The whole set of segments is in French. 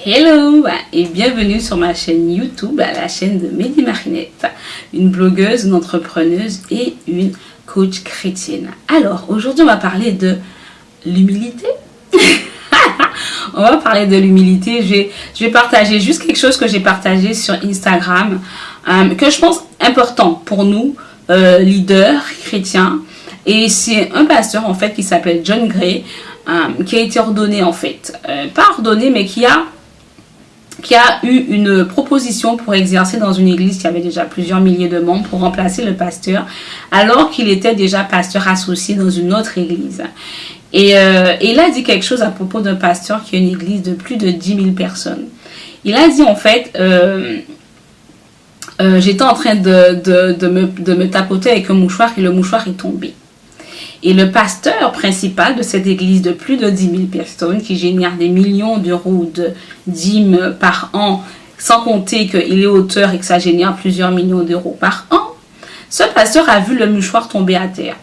Hello et bienvenue sur ma chaîne YouTube, la chaîne de Mehdi Marinette, une blogueuse, une entrepreneuse et une coach chrétienne. Alors aujourd'hui on va parler de l'humilité. On va parler de l'humilité. Je vais partager juste quelque chose que j'ai partagé sur Instagram, que je pense important pour nous, leaders chrétiens. Et c'est un pasteur en fait qui s'appelle John Gray, qui a été ordonné en fait, pas ordonné mais qui a eu une proposition pour exercer dans une église qui avait déjà plusieurs milliers de membres pour remplacer le pasteur, alors qu'il était déjà pasteur associé dans une autre église. Et il a dit quelque chose à propos d'un pasteur qui a une église de plus de 10 000 personnes. Il a dit en fait, j'étais en train de me tapoter avec un mouchoir et le mouchoir est tombé. Et le pasteur principal de cette église de plus de 10 000 personnes qui génère des millions d'euros de dîmes par an, sans compter qu'il est auteur et que ça génère plusieurs millions d'euros par an, ce pasteur a vu le mouchoir tomber à terre.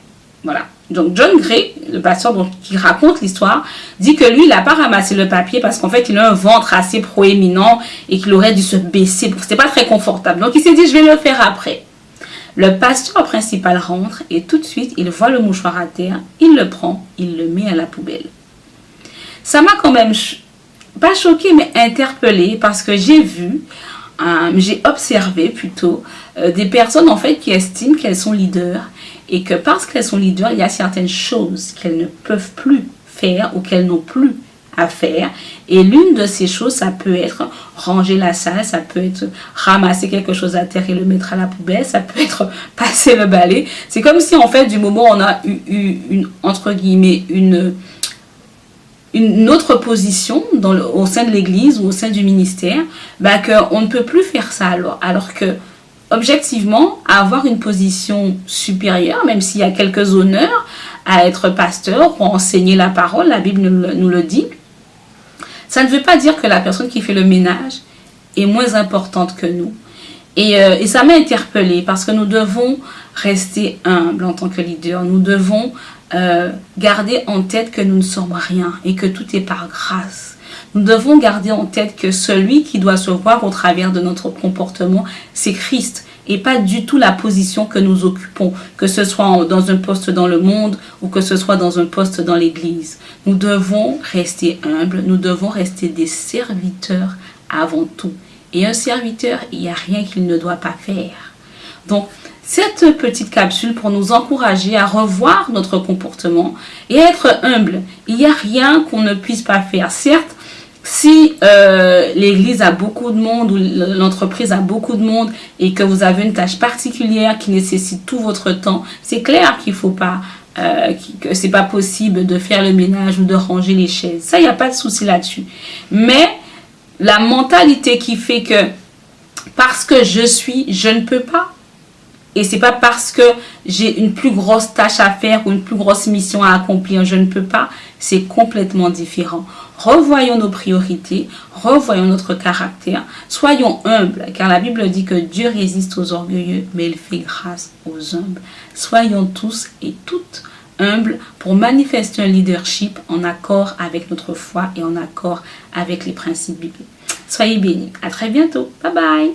Voilà. Donc John Gray, le pasteur qui raconte l'histoire, dit que lui, il n'a pas ramassé le papier parce qu'en fait, il a un ventre assez proéminent et qu'il aurait dû se baisser. C'était pas très confortable. Donc il s'est dit, je vais le faire après. Le pasteur principal rentre et tout de suite, il voit le mouchoir à terre, il le prend, il le met à la poubelle. Ça m'a quand même, pas choqué, mais interpellé parce que j'ai observé plutôt des personnes en fait qui estiment qu'elles sont leaders et que parce qu'elles sont leaders, il y a certaines choses qu'elles ne peuvent plus faire ou qu'elles n'ont plus à faire. Et l'une de ces choses, ça peut être ranger la salle, ça peut être ramasser quelque chose à terre et le mettre à la poubelle, ça peut être passer le balai. C'est comme si en fait du moment où on a eu une, entre guillemets, une autre position au sein de l'église ou au sein du ministère, qu'on ne peut plus faire ça alors que objectivement, avoir une position supérieure, même s'il y a quelques honneurs à être pasteur ou à enseigner la parole, la Bible nous le dit, ça ne veut pas dire que la personne qui fait le ménage est moins importante que nous. Et ça m'a interpellée parce que nous devons rester humbles en tant que leader. Nous devons garder en tête que nous ne sommes rien et que tout est par grâce. Nous devons garder en tête que celui qui doit se voir au travers de notre comportement, c'est Christ et pas du tout la position que nous occupons, que ce soit dans un poste dans le monde ou que ce soit dans un poste dans l'église. Nous devons rester humbles, nous devons rester des serviteurs avant tout. Et un serviteur, il n'y a rien qu'il ne doit pas faire. Donc, cette petite capsule pour nous encourager à revoir notre comportement et à être humble. Il n'y a rien qu'on ne puisse pas faire. Certes, si l'église a beaucoup de monde ou l'entreprise a beaucoup de monde et que vous avez une tâche particulière qui nécessite tout votre temps, c'est clair qu'il faut pas, que c'est pas possible de faire le ménage ou de ranger les chaises. Ça, il n'y a pas de souci là-dessus. Mais la mentalité qui fait que parce que je ne peux pas. Et c'est pas parce que j'ai une plus grosse tâche à faire ou une plus grosse mission à accomplir, je ne peux pas. C'est complètement différent. Revoyons nos priorités, revoyons notre caractère. Soyons humbles, car la Bible dit que Dieu résiste aux orgueilleux, mais il fait grâce aux humbles. Soyons tous et toutes humbles pour manifester un leadership en accord avec notre foi et en accord avec les principes bibliques. Soyez bénis. À très bientôt. Bye bye.